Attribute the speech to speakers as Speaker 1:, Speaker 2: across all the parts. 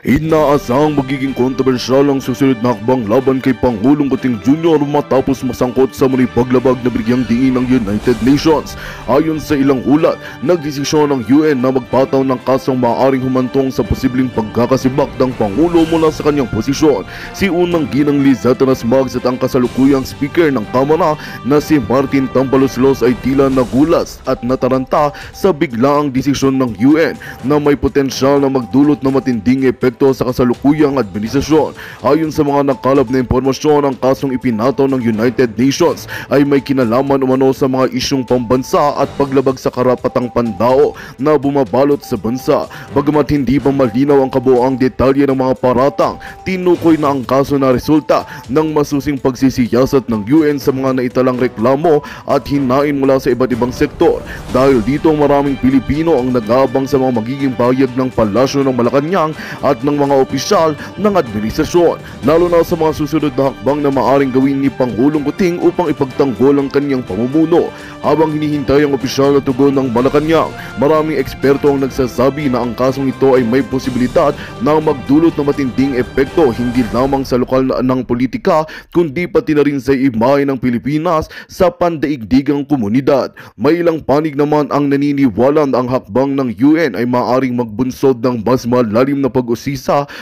Speaker 1: Inaasahang magiging kontrobersyal ang susunod na hakbang laban kay Pangulong Kuting Jr. matapos masangkot sa muli paglabag na bigyang diin ng United Nations. Ayon sa ilang ulat, nagdesisyon ng UN na magpataw ng kasong maaaring humantong sa posibleng pagkakasibak ng Pangulo mula sa kanyang posisyon. Si unang ginang Lizette Nasmag at ang kasalukuyang speaker ng Kamara na si Martin Tambaloslos ay tila nagulas at nataranta sa biglaang desisyon ng UN na may potensyal na magdulot ng matinding epekto sa kasalukuyang administrasyon. Ayon sa mga nakalap na impormasyon, ang kasong ipinataw ng United Nations ay may kinalaman umano sa mga isyong pambansa at paglabag sa karapatang pandao na bumabalot sa bansa. Bagamat hindi pa malinaw ang kabuoang detalye ng mga paratang, tinukoy na ang kaso na resulta ng masusing pagsisiyasat ng UN sa mga naitalang reklamo at hinain mula sa iba't ibang sektor. Dahil dito, maraming Pilipino ang nag-aabang sa mga magiging pahayag ng Palasyo ng Malacanang at ng mga opisyal ng administrasyon, lalo na sa mga susunod na hakbang na maaring gawin ni Pangulong Kuting upang ipagtanggol ang kanyang pamumuno. Habang hinihintay ang opisyal na tugon ng Malacanang, maraming eksperto ang nagsasabi na ang kasong ito ay may posibilidad na magdulot ng matinding epekto hindi lamang sa lokal ng politika kundi pati na rin sa imahe ng Pilipinas sa pandaigdigang komunidad. May ilang panig naman ang naniniwala na ang hakbang ng UN ay maaaring magbunsod ng mas malalim na pag-usisa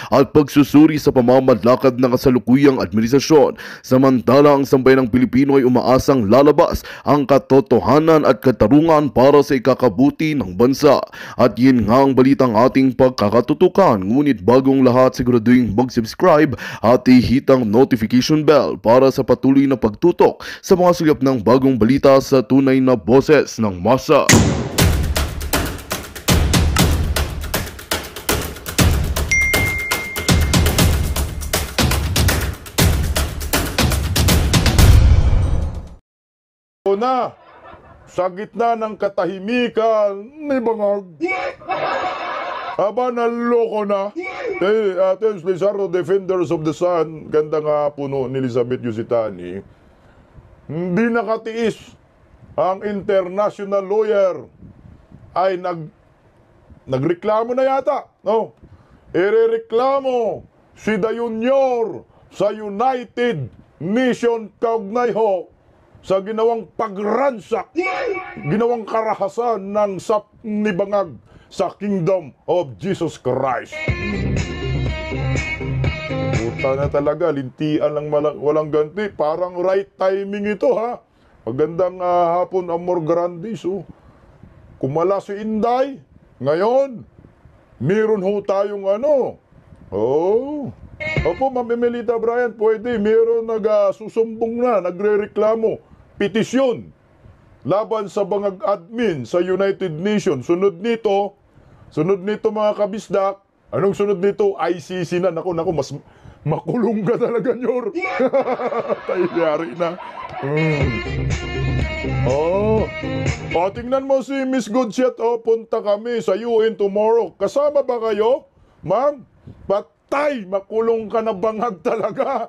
Speaker 1: at pagsusuri sa pamamalakad ng kasalukuyang administrasyon. Samantala, ang sambayanang Pilipino ay umaasang lalabas ang katotohanan at katarungan para sa ikakabuti ng bansa. At yun nga ang balitang ating pagkakatutukan. Ngunit bagong lahat, siguraduhin mag-subscribe at i-hit ang notification bell para sa patuloy na pagtutok sa mga sulyap ng bagong balita sa tunay na boses ng masa.
Speaker 2: Na sa gitna ng katahimikan ni Bangag. Aba, naloko na. Ating Lizardo Defenders of the Sun, ganda nga puno ni Elizabeth Yusitani, hindi nakatiis ang international lawyer ay nagreklamo na yata. No? Irereklamo si Dayunyor sa United Nation kaugnay ho sa ginawang pagransak, ginawang karahasan ng SAP ni Bangag sa Kingdom of Jesus Christ. Puta na talaga, lintian lang walang ganti. Parang right timing ito, ha? Magandang hapon, Amor Grandis. Kumala si Inday. Ngayon, meron ho tayong ano. Opo, Ma'am Emelita Bryan, pwede. Meron nagsusumbong na, nagre-reklamo. Petisyon laban sa Bangag admin sa United Nations. Sunod nito mga kabisdak, anong sunod nito? ICC na. Naku, mas makulong ka talaga, Nyor. Tayo yari na. Tingnan mo si Miss Goodshot. Punta kami sa UN tomorrow. Kasama ba kayo? Ma'am, patay, makulong ka na Bangag talaga.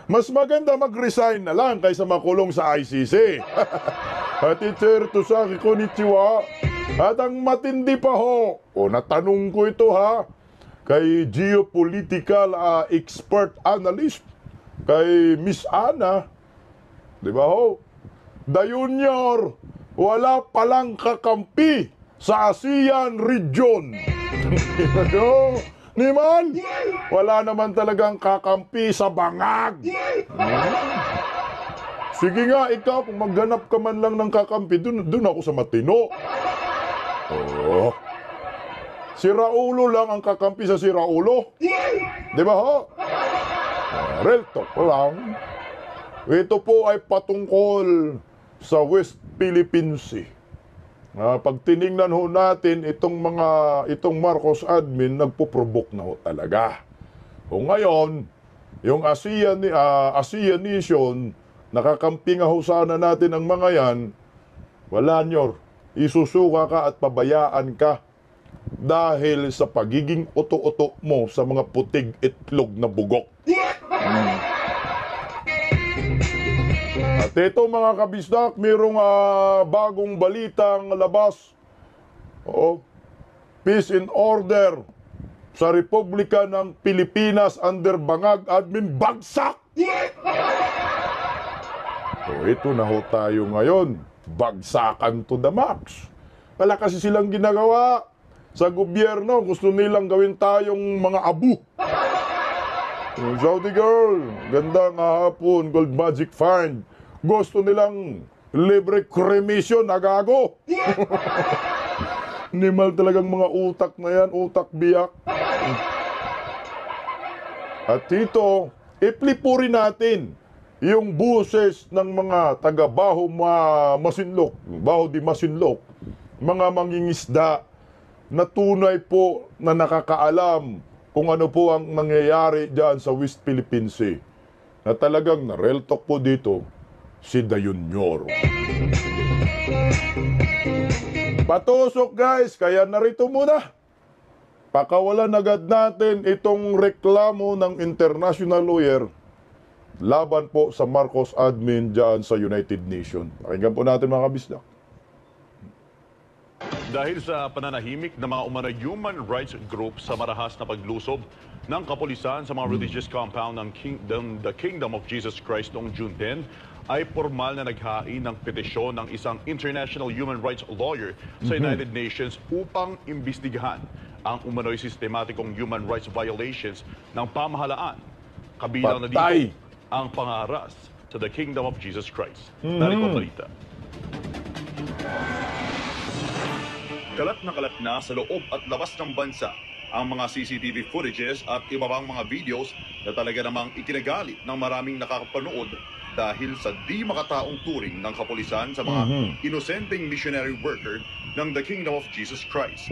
Speaker 2: Mas maganda mag-resign na lang kaysa makulong sa ICC. Teacher Tosaki, konnichiwa. At ang matindi pa ho, natanong ko ito ha, kay geopolitical expert analyst, kay Miss Ana, di ba ho? Dayunyor, wala palang kakampi sa ASEAN region. Niman, wala naman talagang kakampi sa Bangag. Sige nga, ikaw, kung maghanap ka man lang ng kakampi, dun ako sa matino. Si Raulo lang ang kakampi sa si Raulo. Di ba ho? Real talk lang. Ito po ay patungkol sa West Philippine Sea. Pag tiningnan ho natin itong Marcos admin, nagpo-provoke na ho talaga. Ngayon, yung ASEAN Nation, nakakampi nga ho sana natin ang mga yan, wala, Nyor, isusuka ka at pabayaan ka dahil sa pagiging uto-uto mo sa mga putig itlog na bugok. At ito mga kabisdak, mayroong bagong balitang labas. peace and order sa Republika ng Pilipinas under Bangag Admin bagsak. So ito na ho tayo ngayon, bagsakan to the max. Wala kasi silang ginagawa sa gobyerno, gusto nilang gawin tayong mga abu. Saudi girl, ganda nga hapon, gold magic find. Gusto nilang libre cremation, nagago. Nimal talagang mga utak na yan, utak biyak. At dito, iplipurin natin yung buses ng mga taga-Baho Masinloc, Baho di Masinloc, mga mangingisda na tunay po na nakakaalam kung ano po ang nangyayari dyan sa West Philippine Sea. Na talagang na-real talk po dito, si Dayunyor. Patusok guys, kaya narito muna. Pakawalan agad natin itong reklamo ng international lawyer laban po sa Marcos admin dyan sa United Nations. Pakinggan po natin mga kabisdak.
Speaker 3: Dahil sa pananahimik ng mga umano'y human rights group sa marahas na paglusob ng kapulisan sa mga religious compound ng the Kingdom of Jesus Christ noong June 10, ay formal na naghain ng petisyon ng isang international human rights lawyer sa United Nations upang imbestigahan ang umano'y sistematikong human rights violations ng pamahalaan. Kabilang na dito ang pangaras sa the Kingdom of Jesus Christ. Narito ang balita. Kalat na sa loob at labas ng bansa ang mga CCTV footages at iba pang mga videos na talaga namang ikinagalit ng maraming nakakapanood dahil sa di makataong turing ng kapulisan sa mga inosenteng missionary worker ng the Kingdom of Jesus Christ.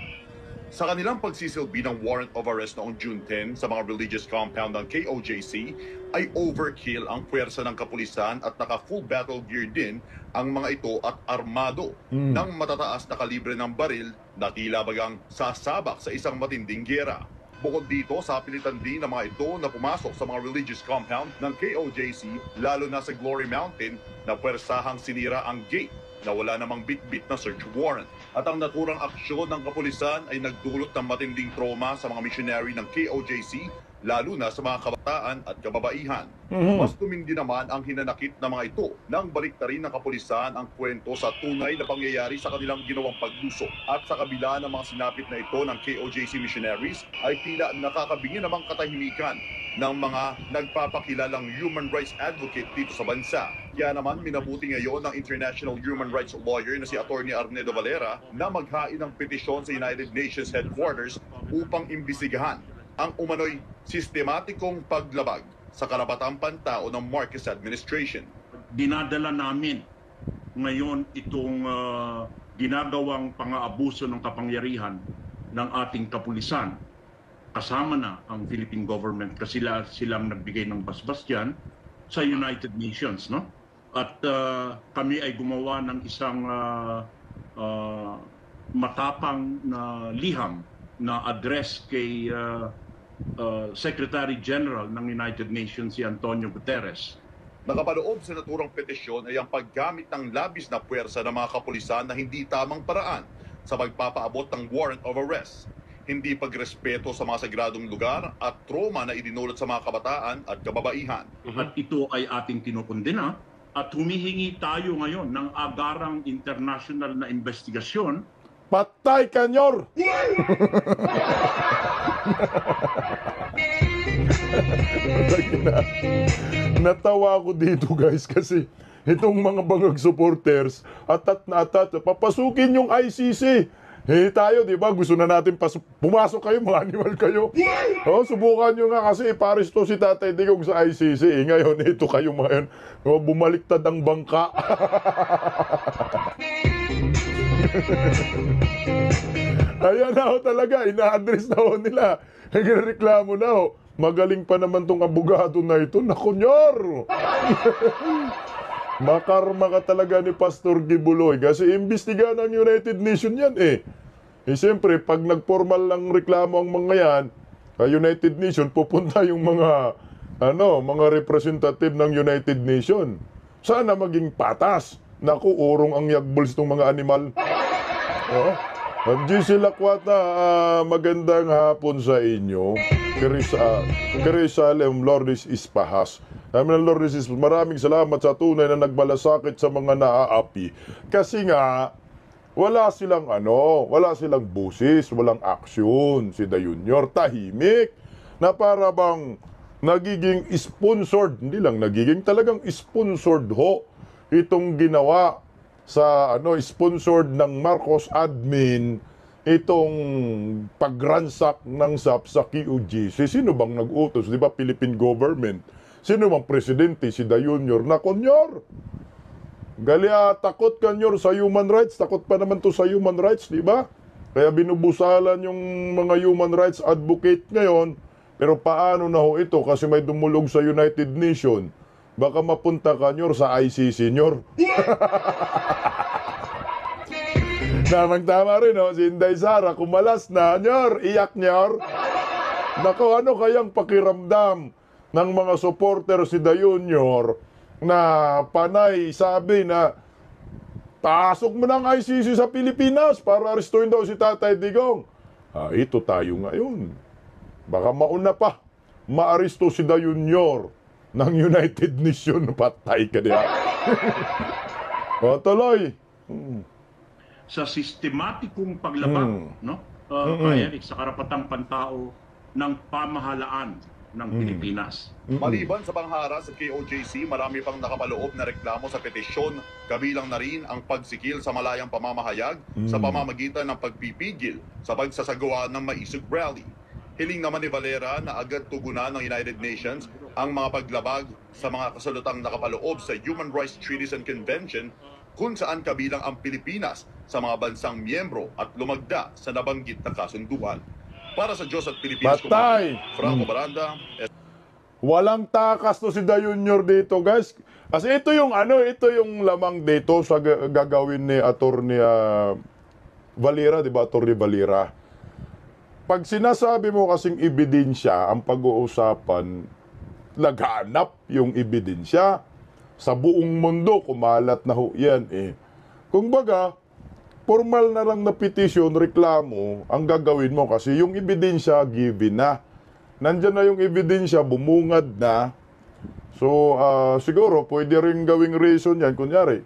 Speaker 3: Sa kanilang pagsisilbi ng warrant of arrest noong June 10 sa mga religious compound ng KOJC, ay overkill ang puwersa ng kapulisan at naka-full battle gear din ang mga ito at armado ng matataas na kalibre ng baril na tila bagang sasabak sa isang matinding giyera. Bukod dito, sa pilitan din ng mga ito na pumasok sa mga religious compound ng KOJC, lalo na sa Glory Mountain, na puwersahang sinira ang gate na wala namang bit-bit na search warrant. At ang naturang aksyon ng kapulisan ay nagdulot ng matinding trauma sa mga missionary ng KOJC, lalo na sa mga kabataan at kababaihan. Mas tumindi naman ang hinanakit ng mga ito nang baliktarin ng kapulisan ang kwento sa tunay na pangyayari sa kanilang ginawang paglusok. At sa kabila ng mga sinapit na ito ng KOJC missionaries, ay tila nakakabingi namang katahimikan ng mga nagpapakilalang human rights advocate dito sa bansa. Kaya naman minabuti ngayon ng international human rights lawyer na si Atty. Arnedo Valera na maghain ng petisyon sa United Nations headquarters upang imbestigahan ang umano'y sistematikong paglabag sa karapatang pantao ng Marcos administration.
Speaker 4: Dinadala namin ngayon itong ginagawang pang-aabuso ng kapangyarihan ng ating kapulisan. Kasama na ang Philippine government kasi silang nagbigay ng basbas dyan sa United Nations, no? At kami ay gumawa ng isang matapang na liham na address kay Secretary General ng United Nations si Antonio Guterres.
Speaker 3: Nakapaloob sa naturang petisyon ay ang paggamit ng labis na puwersa ng mga kapulisan na hindi tamang paraan sa pagpapaabot ng warrant of arrest, hindi pagrespeto sa mga sagradong lugar at trauma na idinulot sa mga kabataan at kababaihan.
Speaker 4: At ito ay ating kinukundina at humihingi tayo ngayon ng agarang international na investigasyon.
Speaker 2: Patay kanyor! Natawa ako dito guys kasi itong mga bangag supporters atat na atat, papasukin yung ICC. Eh tayo, di ba? Gusto na natin pumasok kayo, mga animal kayo. Oh, subukan nyo nga kasi pares to si Tatay Digong sa ICC. Eh, ngayon, ito kayo mga yun. Oh, bumaliktad ang bangka. Ayan na ho talaga, ina-address na ho nila. Nagreklamo na ho. Magaling pa naman tong abogado na ito. Nakunyor! Makarma ka talaga ni Pastor Gibuloy kasi imbestiga ng United Nations yan eh. Eh siyempre, pag nagformal lang reklamo ang mga yan, sa United Nations, pupunta yung mga, mga representative ng United Nations. Sana maging patas. Naku, urong ang yagbuls ng mga animal. Oh. Ma'am GC Lakwata, magandang hapon sa inyo. Jerusalem Lourdes Ispahas. Namin ng Lourdes Ispahas, maraming salamat sa tunay na nagmalasakit sa mga naaapi. Kasi nga, wala silang busis, walang aksyon. Si Da Junior, tahimik. Na para bang nagiging sponsored, hindi lang nagiging, talagang sponsored ho itong ginawa sa sponsored ng Marcos admin itong pagransak ng SAP sa QGC. Sino bang nag-utos? Di ba Philippine government? Sino bang presidente? Si Da Junior na konyor. Takot kanyor sa human rights. Takot pa naman to sa human rights, di ba? Kaya binubusalan yung mga human rights advocate ngayon. Pero paano na ho ito? Kasi may dumulog sa United Nations. Baka mapunta kanyor sa ICC, nyor. Tamang-tama rin, no? Si Inday Sara, kumalas na, nyor, iyak, nyor. Naku, ano kayang pakiramdam ng mga supporter si Da Junior na panay sabi na pasok mo ng ICC sa Pilipinas para arestuin daw si Tatay Digong. Ito tayo ngayon. Baka mauna pa, maaresto si Da Junior ng United Nations. Patay ka diya. O, tuloy.
Speaker 4: Sa sistematikong paglabag, kaya sa karapatang pantao ng pamahalaan ng Pilipinas.
Speaker 3: Maliban sa panghara sa KOJC, marami pang nakapaloob na reklamo sa petisyon, kabilang na rin ang pagsikil sa malayang pamamahayag sa pamamagitan ng pagpipigil sa pagsasagawa ng maisog rally. Hiling naman ni Valera na agad tugunan ng United Nations ang mga paglabag sa mga kasulutang nakapaloob sa Human Rights Treaties and Convention kung saan kabilang ang Pilipinas sa mga bansang miyembro at lumagda sa nabanggit na kasunduan. Para sa Diyos at Pilipinas,
Speaker 2: Patay!
Speaker 3: Franco Baranda.
Speaker 2: Walang takas to si Da Junior dito, guys. Kasi ito yung lamang dito sa gagawin ni Attorney Valera, di ba? Attorney Valera. Pag sinasabi mo kasing ebidensya, ang pag-uusapan, naghanap yung ebidensya. Sa buong mundo, kumalat na ho yan eh. Kung baga, formal na lang na petisyon, reklamo, ang gagawin mo kasi yung ebidensya, given na. Nandyan na yung ebidensya, bumungad na. So, siguro, pwede rin gawing reason yan. Kunyari,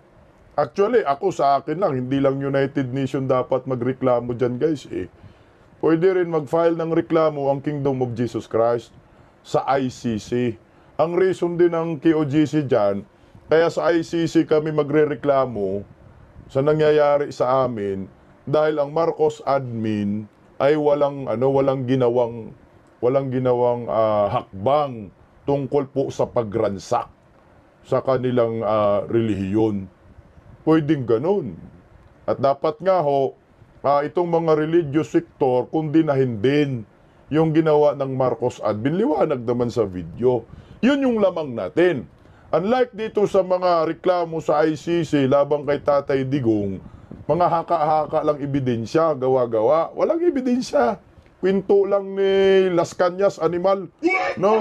Speaker 2: actually, ako sa akin lang, hindi lang United Nations dapat magreklamo dyan, guys eh. Pwede rin mag-file ng reklamo ang Kingdom of Jesus Christ sa ICC. Ang reason din ng KOJC dyan, kaya sa ICC kami magre-reklamo sa nangyayari sa amin dahil ang Marcos admin ay walang ginawang hakbang tungkol po sa pagransak sa kanilang relihiyon. Pwedeng ganun. At dapat nga ho, itong mga religious sector, kundinahin din yung ginawa ng Marcos admin. Liwanag naman sa video. Yun yung lamang natin. Unlike dito sa mga reklamo sa ICC labang kay Tatay Digong, mga haka-haka lang ebidensya, gawa-gawa. Walang ebidensya. Kwento lang ni Las Cañas animal. No?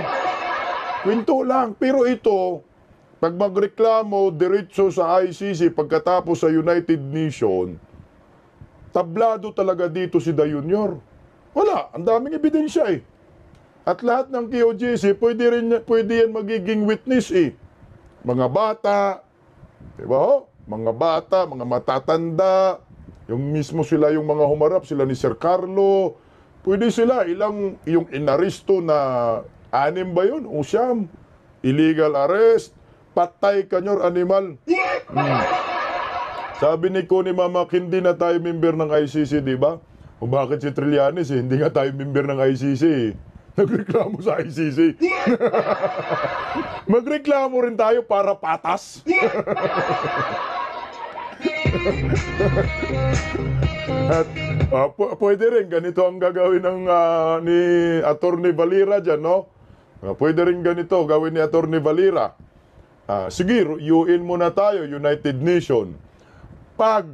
Speaker 2: Kwento lang. Pero ito, pag magreklamo diretso sa ICC pagkatapos sa United Nations, tablado talaga dito si Da Junior. Wala, ang daming ebidensya eh. At lahat ng KOJC, pwede yan magiging witness eh. Mga bata, diba ho? Mga bata, mga matatanda, yung mismo sila yung mga humarap, sila ni Sir Carlo, pwede sila, yung inaristo na 6 ba yun? O 9, illegal arrest, patay kanyor animal. Sabi ni Connie Mamak, hindi na tayo member ng ICC, di ba? O bakit si Trillanes hindi nga tayo member ng ICC Nagreklamo sa ICC. Magreklamo rin tayo para patas. At pwede rin, ganito ang gagawin ng ni Attorney Valera dyan, no? Pwede rin ganito, gawin ni Attorney Valera. Sige, UN muna tayo, United Nations. Pag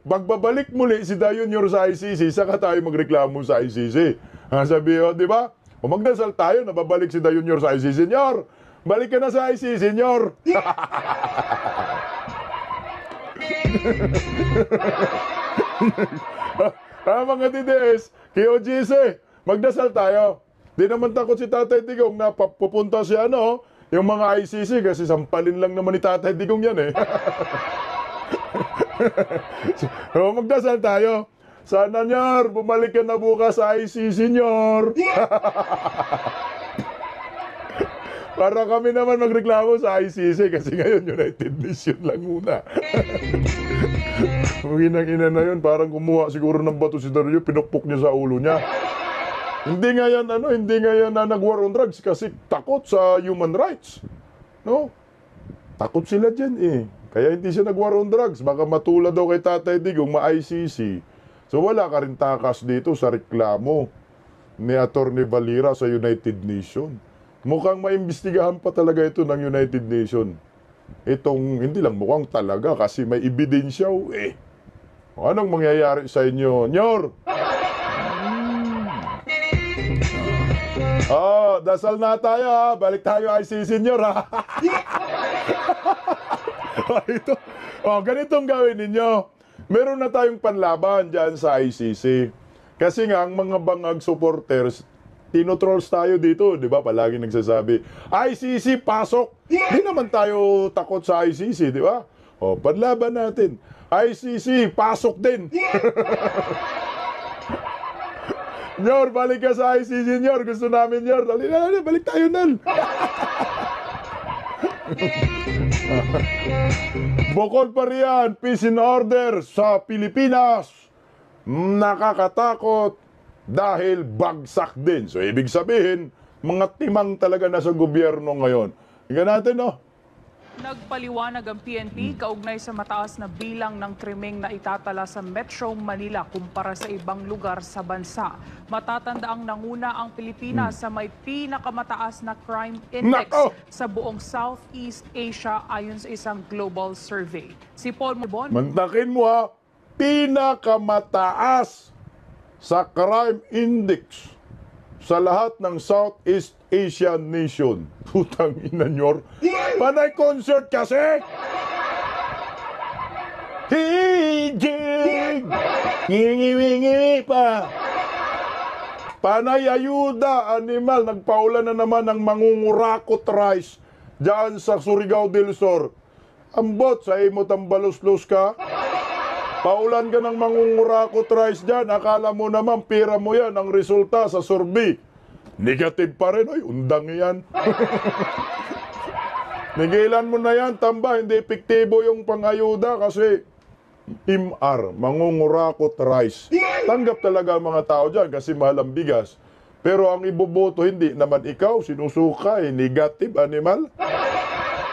Speaker 2: magbabalik muli si Da Junior sa ICC, saka tayo magreklamo sa ICC. Sabi, di ba? O magdasal tayo, nababalik si Da Junior sa ICC. Senyor, balik ka na sa ICC, senyor. Mga DDS, KOGC, magdasal tayo. Di naman takot si Tatay Digong na pupunta si yung mga ICC kasi sampalin lang naman ni Tatay Digong yan eh. So, magdasal tayo. Sana, Nyor, bumalik ka na bukas sa ICC, Nyor. Para kami naman magreklamo sa ICC kasi ngayon United Nation lang muna. Ang inang-ina na yun, parang kumuha siguro ng bato si Dario, pinukpok niya sa ulo niya. Hindi nga yan na nag-war on drugs kasi takot sa human rights. No? Takot sila dyan eh. Kaya hindi siya nag-war on drugs. Baka matulad daw kay Tatay Digong, ma-ICC. So wala ka rin takas dito sa reklamo ni Atty. Valera sa United Nation. Mukhang maimbestigahan pa talaga ito ng United Nation. Itong hindi lang mukhang talaga kasi may ebidensya eh. Anong mangyayari sa inyo, Nyor? Dasal na tayo ha. Balik tayo ICC, Nyor ha. Ganitong gawin ninyo. Meron na tayong panlaban dyan sa ICC. Kasi nga, ang mga bangag supporters, tinotrolls tayo dito, di ba? Palagi nagsasabi, ICC, pasok! Di naman tayo takot sa ICC, di ba? Panlaban natin. ICC, pasok din! Nyor, balik ka sa ICC, Nyor. Gusto namin, Nyor. Dali, balik tayo nan. Bukod pa riyan, peace and order sa Pilipinas. Nakakatakot dahil bagsak din. So, ibig sabihin, mga timang talaga na sa gobyerno ngayon. Tingnan natin, no?
Speaker 5: Nagpaliwanag ang PNP kaugnay sa mataas na bilang ng krimeng na itatala sa Metro Manila kumpara sa ibang lugar sa bansa. Matatandaang nanguna ang Pilipinas sa may pinakamataas na crime index sa buong Southeast Asia ayon sa isang global survey. Si Paul Marbon.
Speaker 2: Mantakin mo ha, pinakamataas sa crime index sa lahat ng Southeast Asian nation. Putang ina, Nyor. Panay concert kasi! Hijig! Ngingi-wingi pa! Panay ayuda, animal. Nagpaulan na naman ng mangungurakot rice dyan sa Surigao del Sur. Ambot, sa imo tambalos-los ka. Paulan ka ng mangungurakot rice dyan. Akala mo naman, pira mo yan. Ang resulta sa survey. Negative pa rin. Ay, undang yan. Nigilan mo na yan, tamba. Hindi epektibo yung pangayuda kasi MR, mangungurakot rice. Tanggap talaga ang mga tao dyan kasi mahal ang bigas. Pero ang iboboto, hindi naman ikaw. Sinusukay, negative animal.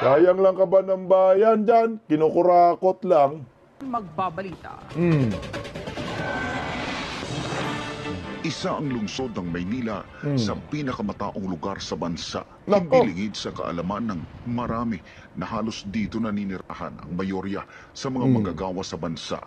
Speaker 2: Sayang lang ka ba ng bayan dyan? Kinukurakot lang.
Speaker 5: Magbabalita.
Speaker 6: Isa ang lungsod ng Maynila sa pinakamataong lugar sa bansa.
Speaker 2: Nako.
Speaker 6: Hindi lingid sa kaalaman ng marami na halos dito naninirahan ang mayorya sa mga manggagawa sa bansa,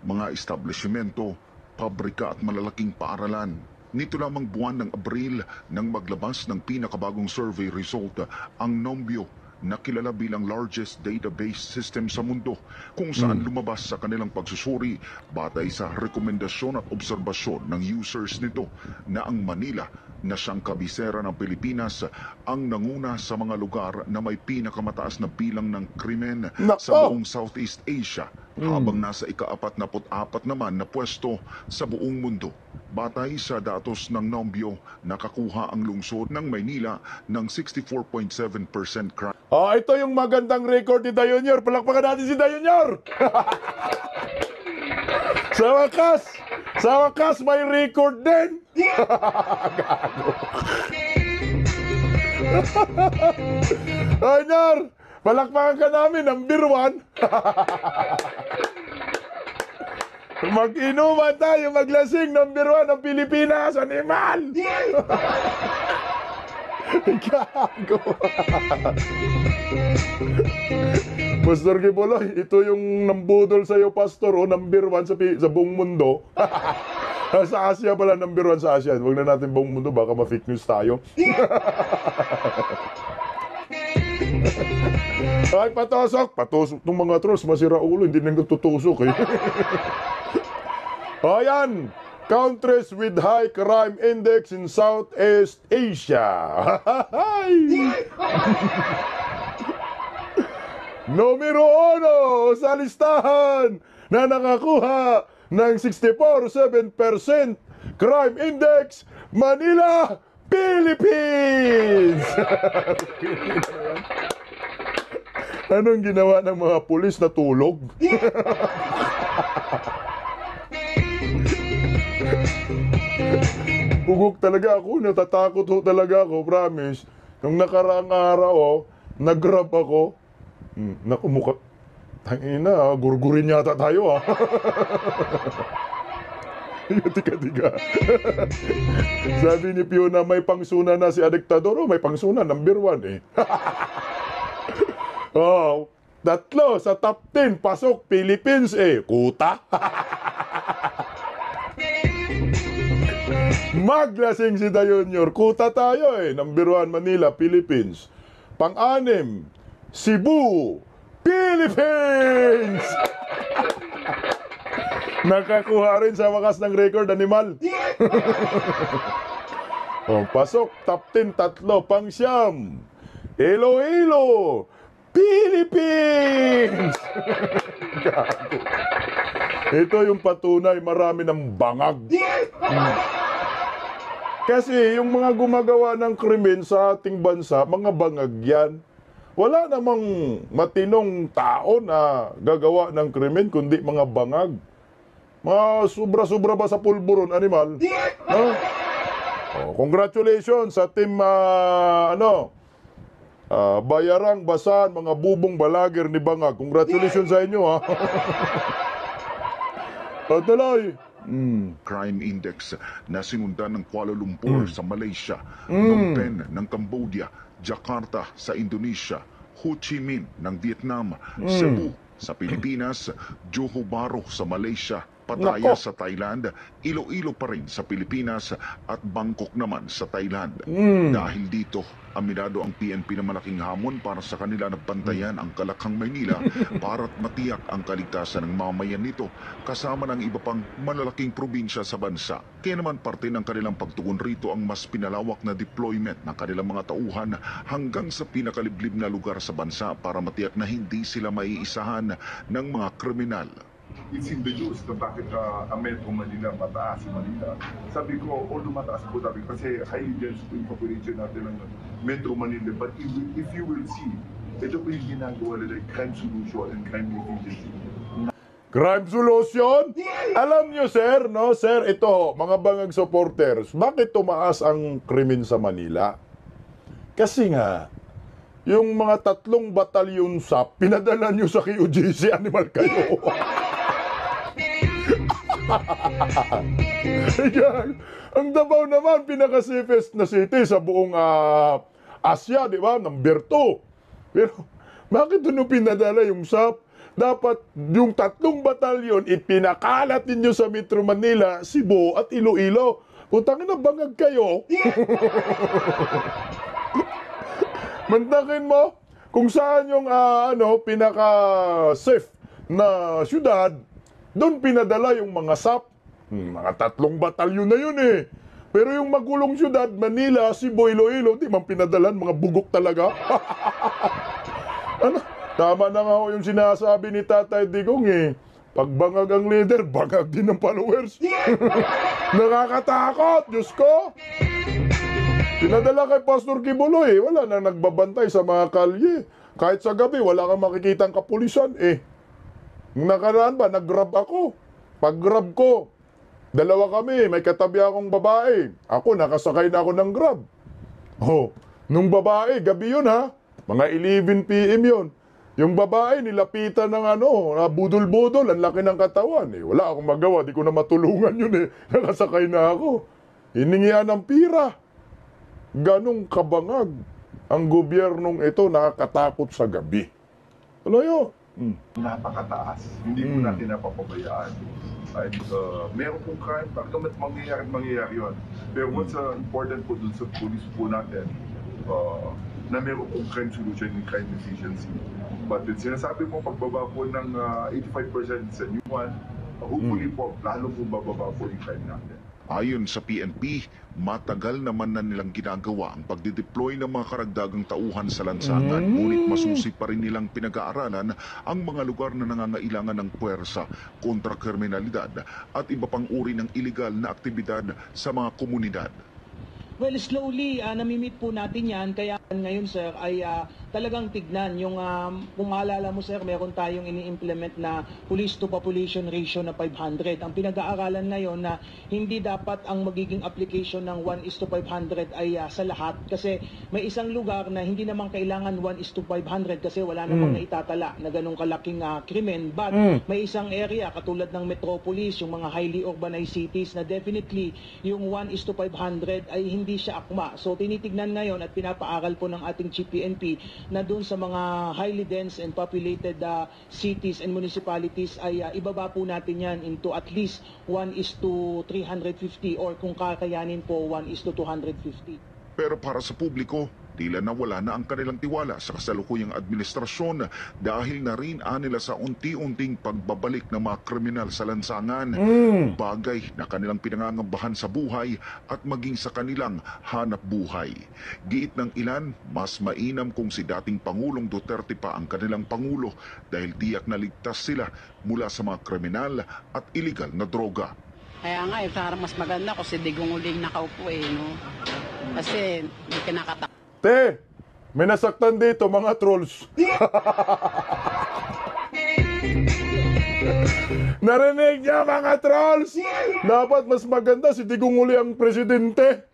Speaker 6: mga establishmento, pabrika at malalaking paaralan. Nito lamang buwan ng Abril nang maglabas ng pinakabagong survey result ang Nombio na kilala bilang largest database system sa mundo kung saan lumabas sa kanilang pagsusuri batay sa rekomendasyon at obserbasyon ng users nito na ang Manila na siyang kabisera ng Pilipinas ang nanguna sa mga lugar na may pinakamataas na bilang ng krimen sa buong Southeast Asia habang nasa ika-44 naman na pwesto sa buong mundo. Batay sa datos ng Nombio, nakakuha ang lungsod ng Maynila ng 64.7% crime.
Speaker 2: Ito yung magandang record ni Dayo Nyor. Palakpakan natin si Dayo Nyor. Sa wakas may record din. Gago. Ay, Nyor, palakpakan ka namin, number 1. Mag-inuman tayo, maglasing, number 1 ng Pilipinas, animal! Gago! Pastor Giboloy, ito yung nambudol sa'yo, Pastor, number 1 sa buong mundo. Sa Asia pala, number 1 sa Asia. Huwag na natin buong mundo, baka ma-fake news tayo. Ay, patusok. Patusok ng mga trolls. Masira ulo. Hindi nang tutusok eh. O yan, countries with high crime index in Southeast Asia. Numero 1 sa listahan na nakakuha ng 64.7% crime index, Manila, Philippines! Anong ginawa ng mga pulis na tulog? Bugok talaga ako, natatakot ho talaga ako, promise. Nung nakaraang araw, nag-grab ako. Naku, mukha. Tangina, gurgurin yata tayo ah. Tika. Sabi ni Fiona, may pangsuna na si Adektador. Oh, may pangsuna, number 1 eh. Oh, tatlo sa top 10, pasok Philippines eh. Kuta. Maglasing si Junior. Kuta tayo eh. Number 1, Manila, Philippines. Pang-6, Cebu, Philippines! Nakakuha rin sa wakas ng record, animal. Oh, pasok, top 10, tatlo, pang-9, Iloilo, Philippines! Gago. Ito yung patunay, marami ng bangag. Kasi yung mga gumagawa ng krimen sa ating bansa, mga bangag yan. Wala namang matinong tao na gagawa ng krimen, kundi mga bangag. Mga sobra-sobra ba sa pulburon, animal? No? Oh, congratulations sa team, Bayarang Basan, mga bubong balager ni Bangag. Congratulations sa inyo, ha? Patuloy.
Speaker 6: Crime Index na sinundan ng Kuala Lumpur sa Malaysia, Phnom Penh ng Cambodia, Jakarta sa Indonesia, Ho Chi Minh ng Vietnam, Cebu sa Pilipinas, Johor Bahru sa Malaysia, Pattaya sa Thailand, Iloilo pa rin sa Pilipinas at Bangkok naman sa Thailand. Dahil dito, aminado ang PNP na malaking hamon para sa kanila na bantayan ang Kalakhang Maynila para't matiyak ang kaligtasan ng mamayan nito kasama ng iba pang malalaking probinsya sa bansa. Kaya naman parte ng kanilang pagtugon rito ang mas pinalawak na deployment ng kanilang mga tauhan hanggang sa pinakaliblib na lugar sa bansa para matiyak na hindi sila maiisahan ng mga kriminal.
Speaker 7: It's in the news na bakit ang Metro Manila mataas si Manila. Sabi ko, although mataas po sabi kasi highly dense po yung population natin ng Metro Manila. But if you will see, ito po yung ginagawa nila, crime solution and crime efficiency.
Speaker 2: Crime solution? Alam nyo, sir, no? Sir, ito, mga bangag supporters, bakit tumaas ang krimen sa Manila? Kasi nga, yung mga 3 batalyon SAP, pinadala nyo sa QGC, animal kayo. Ang Davao naman, pinaka-safest na city sa buong Asia, di ba? Number 2. Pero, bakit doon pinadala yung SAP? Dapat yung 3 batalyon, ipinakalat ninyo sa Metro Manila, Cebu at Iloilo. Putangin na bangag kayo. Mantakin mo, kung saan yung pinaka-safe na syudad, doon pinadala yung mga SAP. Mga 3 batalyon na yun eh. Pero yung magulong syudad, Manila, Cebu, Iloilo, di man pinadalan, mga bugok talaga. Ano? Tama na nga ho yung sinasabi ni Tatay Digong eh. Pag bangag ang leader, bangag din ang followers. Nakakatakot, Diyos ko. Pinadala kay Pastor Kibuloy, wala na nagbabantay sa mga kalye. Kahit sa gabi, wala kang makikitang kapulisan eh. Nakaraan ba, nag-grab ako. Pag-grab ko, 2 kami, may katabi akong babae. Ako, nakasakay na ako ng grab. Oh, nung babae, gabi yun ha. Mga 11 PM yun. Yung babae, nilapitan ng budol-budol, ang laki ng katawan. Eh, wala akong magawa, di ko na matulungan yun eh. Nakasakay na ako. Hiningian ng pira. Ganong kabangag ang gobyernong ito, nakakatakot sa gabi. Tuloy yun.
Speaker 7: Napakataas. Hindi po natin napapabayaan. And meron pong crime, bakit mangyayari yun. Pero what's important po dun sa police po natin, na meron pong crime solution and crime efficiency. But sinasabi mo pagbaba po ng 85% sa new one, hopefully po, lalo po bababa po yung crime natin.
Speaker 6: Ayon sa PNP, matagal naman na nilang ginagawa ang pagdideploy ng mga karagdagang tauhan sa lansangan, ngunit masusi pa rin nilang pinag-aaralan ang mga lugar na nangangailangan ng puwersa kontra kriminalidad at iba pang uri ng iligal na aktibidad sa mga komunidad.
Speaker 8: Well, slowly, namimit po natin yan. Kaya ngayon, sir, ay talagang tignan. Yung, kung maalala mo, sir, meron tayong ini-implement na police to population ratio na 500. Ang pinag-aaralan ngayon na hindi dapat ang magiging application ng 1:500 ay sa lahat. Kasi may isang lugar na hindi naman kailangan 1:500 kasi wala namang naitatala na ganong kalaking krimen. But may isang area, katulad ng metropolis, yung mga highly urbanized cities, na definitely yung 1:500 ay hindi siya akma. So tinitignan ngayon at pinapaaral po ng ating GPNP na doon sa mga highly dense and populated cities and municipalities ay ibaba po natin yan into at least 1:350 or kung kakayanin po 1:250.
Speaker 6: Pero para sa publiko, tila nawala na ang kanilang tiwala sa kasalukuyang administrasyon dahil na rin nila sa unti-unting pagbabalik ng mga kriminal sa lansangan. Bagay na kanilang pinangangambahan sa buhay at maging sa kanilang hanap buhay. Giit ng ilan, mas mainam kung si dating Pangulong Duterte pa ang kanilang Pangulo dahil tiyak na ligtas sila mula sa mga kriminal at iligal na droga.
Speaker 9: Kaya nga, parang mas maganda kasi digong uling nakaupo no? Kasi hindi kinakatakot.
Speaker 2: Te, may nasaktan dito mga trolls. Narinig niya mga trolls? Dapat mas maganda si Digong uli ang presidente.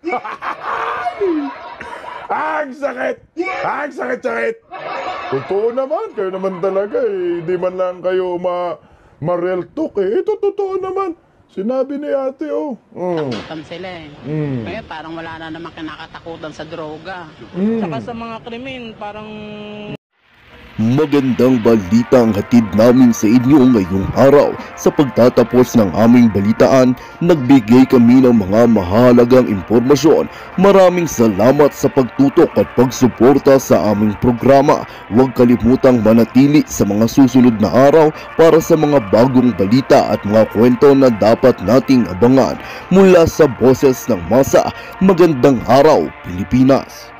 Speaker 2: Ang sakit! Ang sakit-sakit! Totoo naman, kayo naman talaga eh. Di man lang kayo ma-real talk eh. Ito totoo naman. Sinabi ni ate,
Speaker 9: Takutan sila eh. Kaya parang wala na naman kinakatakutan sa droga. Saka sa mga krimen, parang...
Speaker 1: Magandang balita ang hatid namin sa inyo ngayong araw. Sa pagtatapos ng aming balitaan, nagbigay kami ng mga mahalagang impormasyon. Maraming salamat sa pagtutok at pagsuporta sa aming programa. Huwag kalimutang manatili sa mga susunod na araw para sa mga bagong balita at mga kwento na dapat nating abangan. Mula sa Boses ng Masa, magandang araw, Pilipinas!